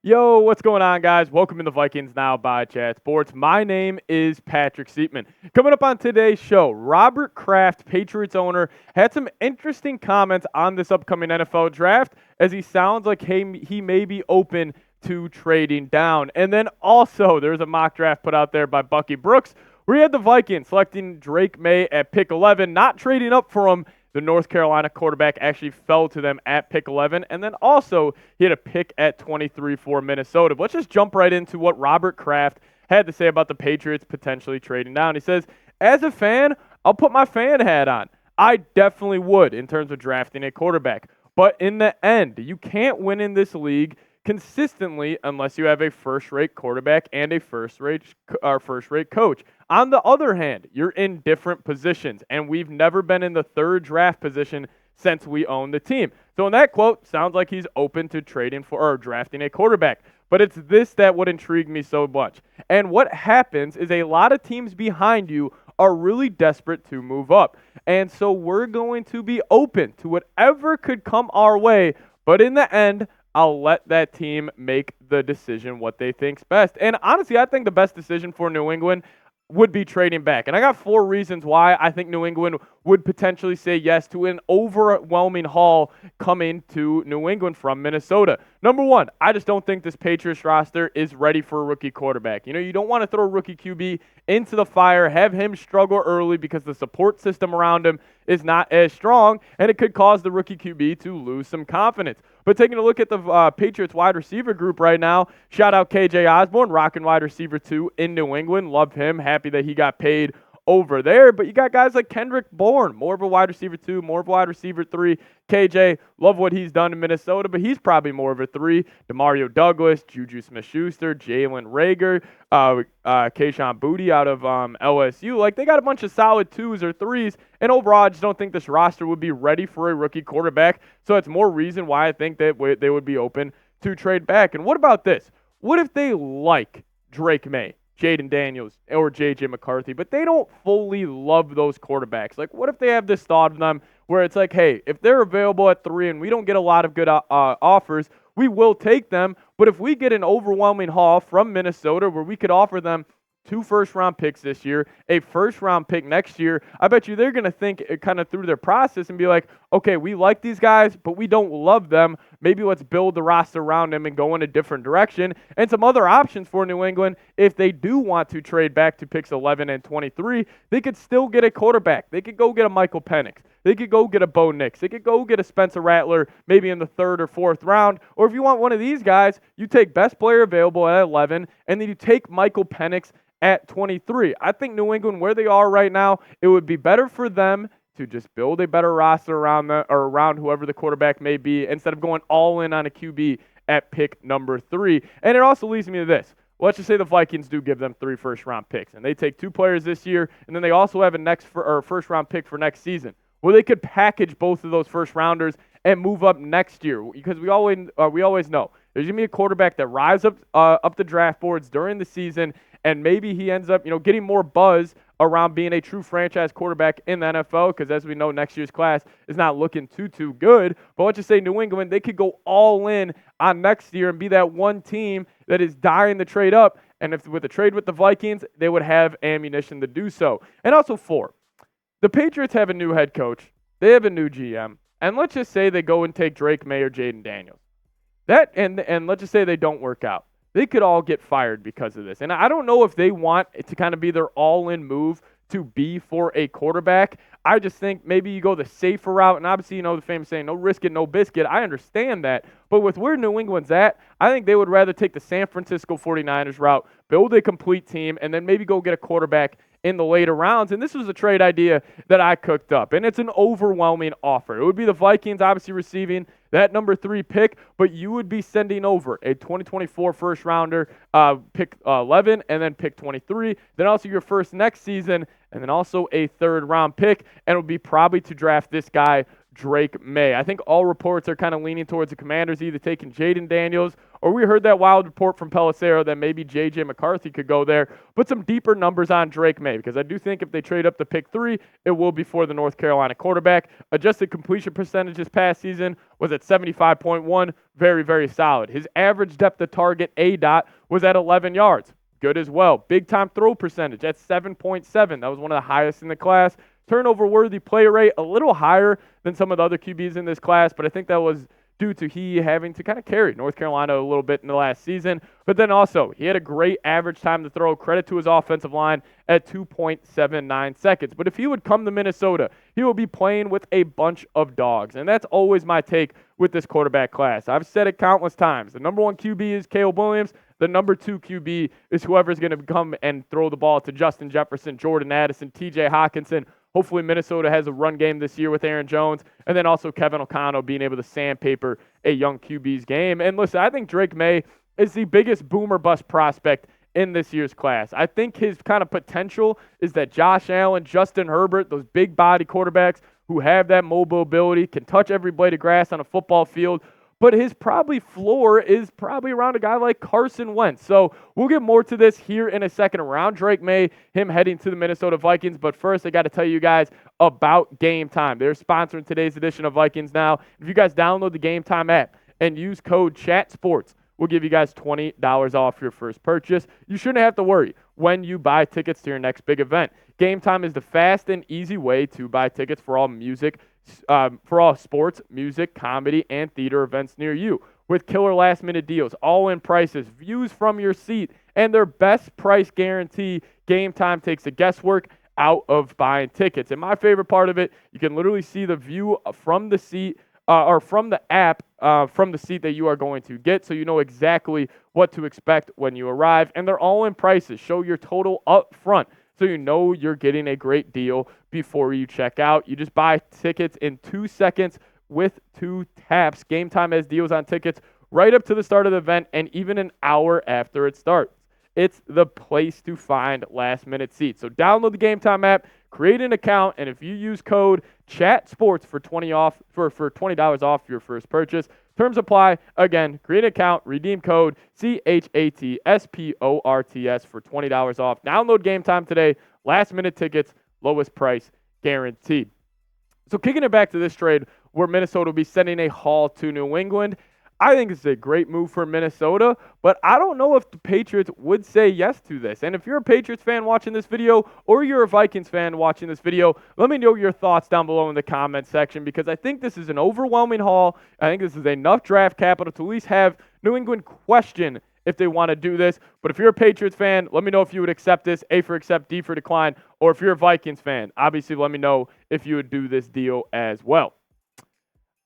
Yo, what's going on, guys? Welcome to the Vikings Now by Chat Sports. My name is Patrick Siepman. Coming up on today's show, Robert Kraft, Patriots owner, had some interesting comments on this upcoming NFL draft as he sounds like he may be open to trading down. And then also, there's a mock draft put out there by Bucky Brooks where he had the Vikings selecting Drake Maye at pick 11, not trading up for him. The North Carolina quarterback actually fell to them at pick 11. And then also, he had a pick at 23 for Minnesota. But let's just jump right into what Robert Kraft had to say about the Patriots potentially trading down. He says, as a fan, I'll put my fan hat on. I definitely would in terms of drafting a quarterback. But in the end, you can't win in this league consistently unless you have a first-rate quarterback and a first-rate coach. On the other hand, you're in different positions, and we've never been in the third draft position since we own the team. So in that quote, sounds like he's open to trading for or drafting a quarterback. But it's this that would intrigue me so much. And what happens is a lot of teams behind you are really desperate to move up. And so we're going to be open to whatever could come our way. But in the end, I'll let that team make the decision what they think's best. And honestly, I think the best decision for New England would be trading back. And I got 4 reasons why I think New England would potentially say yes to an overwhelming haul coming to New England from Minnesota. Number 1, I just don't think this Patriots roster is ready for a rookie quarterback. You know, you don't want to throw a rookie QB into the fire, have him struggle early because the support system around him is not as strong, and it could cause the rookie QB to lose some confidence. But taking a look at the Patriots wide receiver group right now, shout out KJ Osborne, rocking wide receiver 2 in New England. Love him. Happy that he got paid over there. But you got guys like Kendrick Bourne, more of a wide receiver 2, more of a wide receiver 3. KJ, love what he's done in Minnesota, but he's probably more of a 3. DeMario Douglas, Juju Smith-Schuster, Jalen Reagor, Kayshon Boutte out of LSU. Like, they got a bunch of solid 2s or 3s, and overall, I just don't think this roster would be ready for a rookie quarterback. So that's more reason why I think that they would be open to trade back. And what about this? What if they like Drake Maye, Jayden Daniels, or J.J. McCarthy, but they don't fully love those quarterbacks? Like, what if they have this thought of them where it's like, hey, if they're available at 3 and we don't get a lot of good offers, we will take them. But if we get an overwhelming haul from Minnesota where we could offer them 2 first-round picks this year, a first-round pick next year, I bet you they're going to think kind of through their process and be like, okay, we like these guys, but we don't love them. Maybe let's build the roster around them and go in a different direction. And some other options for New England, if they do want to trade back to picks 11 and 23, they could still get a quarterback. They could go get a Michael Penix. They could go get a Bo Nix. They could go get a Spencer Rattler maybe in the 3rd or 4th round. Or if you want one of these guys, you take best player available at 11, and then you take Michael Penix at 23. I think New England, where they are right now, it would be better for them to just build a better roster around around whoever the quarterback may be instead of going all in on a QB at pick number 3. And it also leads me to this. Let's just say the Vikings do give them 3 first-round picks, and they take 2 players this year, and then they also have a first-round pick for next season. Well, they could package both of those first-rounders and move up next year because we always know there's going to be a quarterback that rises up the draft boards during the season, and maybe he ends up, getting more buzz around being a true franchise quarterback in the NFL because, as we know, next year's class is not looking too good. But let's just say New England, they could go all in on next year and be that one team that is dying to trade up. And if with a trade with the Vikings, they would have ammunition to do so. And also 4, the Patriots have a new head coach. They have a new GM. And let's just say they go and take Drake Maye or Jayden Daniels. And let's just say they don't work out. They could all get fired because of this. And I don't know if they want it to kind of be their all-in move to be for a quarterback. I just think maybe you go the safer route. And obviously, the famous saying, no risk it, no biscuit. I understand that. But with where New England's at, I think they would rather take the San Francisco 49ers route, build a complete team, and then maybe go get a quarterback in the later rounds. And this was a trade idea that I cooked up. And it's an overwhelming offer. It would be the Vikings obviously receiving that number 3 pick, but you would be sending over a 2024 first rounder, pick 11, and then pick 23. Then also your first next season and then also a third-round pick, and it would be probably to draft this guy, Drake Maye. I think all reports are kind of leaning towards the Commanders either taking Jayden Daniels, or we heard that wild report from Pelissero that maybe J.J. McCarthy could go there. Put some deeper numbers on Drake Maye, because I do think if they trade up to pick 3, it will be for the North Carolina quarterback. Adjusted completion percentage this past season was at 75.1, very, very solid. His average depth of target, ADOT, was at 11 yards. Good as well. Big-time throw percentage at 7.7. That was one of the highest in the class. Turnover-worthy play rate, a little higher than some of the other QBs in this class, but I think that was due to he having to kind of carry North Carolina a little bit in the last season. But then also, he had a great average time to throw. Credit to his offensive line at 2.79 seconds. But if he would come to Minnesota, he will be playing with a bunch of dogs. And that's always my take with this quarterback class. I've said it countless times. The number 1 QB is Caleb Williams. The number 2 QB is whoever's going to come and throw the ball to Justin Jefferson, Jordan Addison, TJ Hawkinson. Hopefully Minnesota has a run game this year with Aaron Jones, and then also Kevin O'Connell being able to sandpaper a young QB's game. And listen, I think Drake Maye is the biggest boom or bust prospect in this year's class. I think his kind of potential is that Josh Allen, Justin Herbert, those big body quarterbacks who have that mobile ability, can touch every blade of grass on a football field. But his probably floor is probably around a guy like Carson Wentz. So we'll get more to this here in a second around Drake Maye, him heading to the Minnesota Vikings. But first, I got to tell you guys about Game Time. They're sponsoring today's edition of Vikings Now. If you guys download the Game Time app and use code CHATSPORTS, we'll give you guys $20 off your first purchase. You shouldn't have to worry when you buy tickets to your next big event. Game Time is the fast and easy way to buy tickets for all sports, music, comedy, and theater events near you. With killer last-minute deals, all-in prices, views from your seat, and their best price guarantee, Game Time takes the guesswork out of buying tickets. And my favorite part of it, you can literally see the view from the seat or from the app from the seat that you are going to get, so you know exactly what to expect when you arrive. And they're all in prices. Show your total up front, so you know you're getting a great deal before you check out. You just buy tickets in 2 seconds with 2 taps. Game Time has deals on tickets right up to the start of the event and even an hour after it starts. It's the place to find last-minute seats. So download the Game Time app, create an account, and if you use code CHATSPORTS for $20 off your first purchase, terms apply. Again, create an account, redeem code CHATSPORTS for $20 off. Download Game Time today. Last-minute tickets, lowest price guaranteed. So kicking it back to this trade where Minnesota will be sending a haul to New England, I think it's a great move for Minnesota, but I don't know if the Patriots would say yes to this. And if you're a Patriots fan watching this video or you're a Vikings fan watching this video, let me know your thoughts down below in the comments section, because I think this is an overwhelming haul. I think this is enough draft capital to at least have New England question if they want to do this. But if you're a Patriots fan, let me know if you would accept this, A for accept, D for decline. Or if you're a Vikings fan, obviously let me know if you would do this deal as well.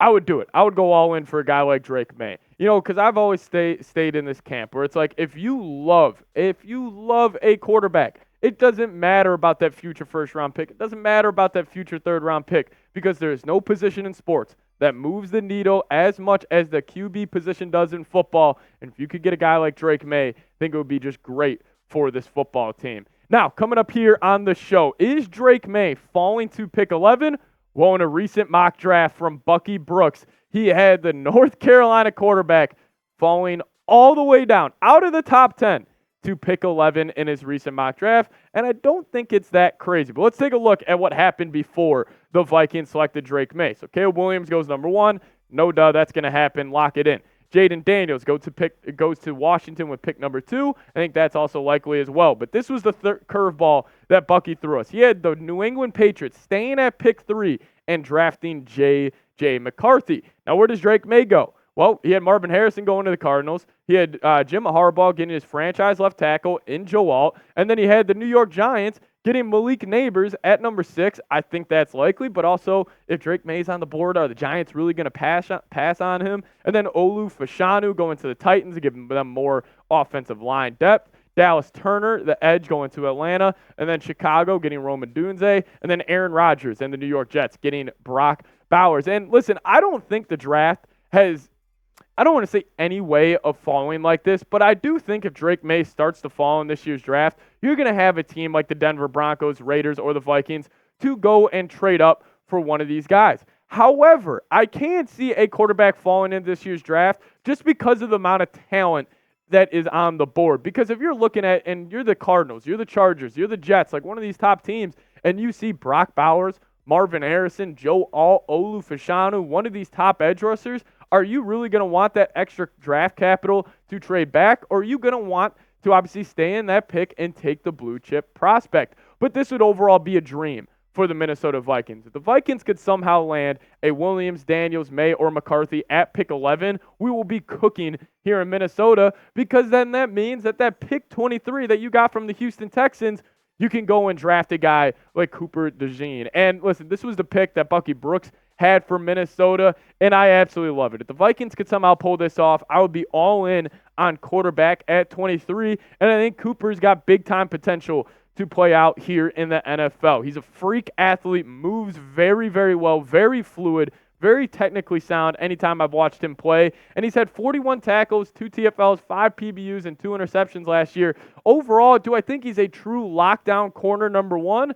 I would do it. I would go all in for a guy like Drake Maye. You know, because I've always stayed in this camp where it's like, if you love a quarterback, it doesn't matter about that future first-round pick. It doesn't matter about that future third-round pick, because there is no position in sports that moves the needle as much as the QB position does in football. And if you could get a guy like Drake Maye, I think it would be just great for this football team. Now, coming up here on the show, is Drake Maye falling to pick 11? Well, in a recent mock draft from Bucky Brooks, he had the North Carolina quarterback falling all the way down, out of the top 10, to pick 11 in his recent mock draft. And I don't think it's that crazy. But let's take a look at what happened before the Vikings selected Drake Maye. So Caleb Williams goes number 1. No duh, that's going to happen. Lock it in. Jayden Daniels goes to Washington with pick number 2. I think that's also likely as well. But this was the curveball that Bucky threw us. He had the New England Patriots staying at pick 3 and drafting J.J. McCarthy. Now, where does Drake Maye go? Well, he had Marvin Harrison going to the Cardinals. He had Jim Harbaugh getting his franchise left tackle in Joe Alt. And then he had the New York Giants getting Malik Neighbors at number 6. I think that's likely. But also, if Drake Maye's on the board, are the Giants really going to pass on him? And then Olu Fashanu going to the Titans to give them more offensive line depth. Dallas Turner, the edge, going to Atlanta. And then Chicago getting Roman Dunze. And then Aaron Rodgers and the New York Jets getting Brock Bowers. And listen, I don't think the draft has, I don't want to say any way of falling like this, but I do think if Drake Maye starts to fall in this year's draft, you're going to have a team like the Denver Broncos, Raiders, or the Vikings to go and trade up for one of these guys. However, I can see a quarterback falling in this year's draft just because of the amount of talent that is on the board. Because if you're looking at, and you're the Cardinals, you're the Chargers, you're the Jets, like one of these top teams, and you see Brock Bowers, Marvin Harrison, Joe Olu Fashanu, one of these top edge rushers, are you really going to want that extra draft capital to trade back? Or are you going to want to obviously stay in that pick and take the blue chip prospect? But this would overall be a dream for the Minnesota Vikings. If the Vikings could somehow land a Williams, Daniels, Maye, or McCarthy at pick 11, we will be cooking here in Minnesota, because then that means that pick 23 that you got from the Houston Texans, you can go and draft a guy like Cooper DeJean. And listen, this was the pick that Bucky Brooks had for Minnesota, and I absolutely love it. If the Vikings could somehow pull this off, I would be all in on quarterback at 23, and I think Cooper's got big-time potential to play out here in the NFL. He's a freak athlete, moves very, very well, very fluid, very technically sound anytime I've watched him play. And he's had 41 tackles, 2 TFLs, 5 PBUs, and 2 interceptions last year. Overall, do I think he's a true lockdown corner number one?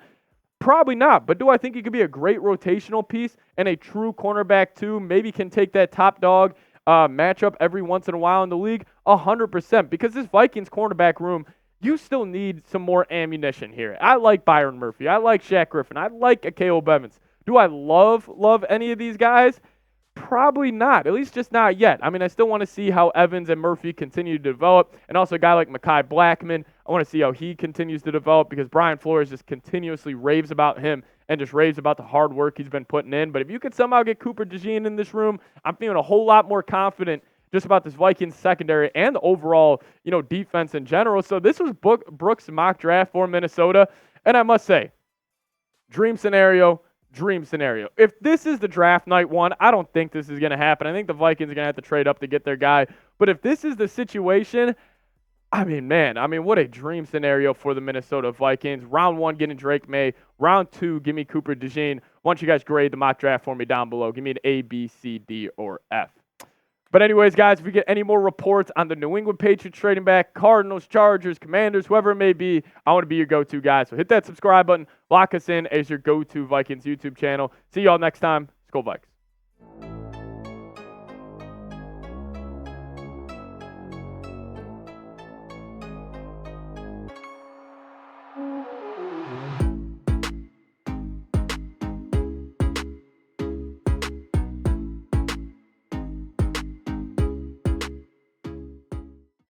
Probably not. But do I think he could be a great rotational piece and a true cornerback too? Maybe can take that top dog matchup every once in a while in the league? 100%. Because this Vikings cornerback room, you still need some more ammunition here. I like Byron Murphy. I like Shaq Griffin. I like Caleb Evans. Do I love any of these guys? Probably not, at least just not yet. I mean, I still want to see how Evans and Murphy continue to develop, and also a guy like Mekhi Blackman, I want to see how he continues to develop, because Brian Flores just continuously raves about him and just raves about the hard work he's been putting in. But if you could somehow get Cooper DeJean in this room, I'm feeling a whole lot more confident just about this Vikings secondary and the overall, defense in general. So this was Brooks' mock draft for Minnesota, and I must say, dream scenario. If this is the draft night one, I don't think this is going to happen. I think the Vikings are going to have to trade up to get their guy. But if this is the situation, what a dream scenario for the Minnesota Vikings. Round 1, getting Drake Maye. Round 2, give me Cooper DeJean. Why don't you guys grade the mock draft for me down below? Give me an A, B, C, D, or F. But anyways, guys, if we get any more reports on the New England Patriots trading back, Cardinals, Chargers, Commanders, whoever it may be, I want to be your go-to guy. So hit that subscribe button, lock us in as your go-to Vikings YouTube channel. See y'all next time. Skol Vikes.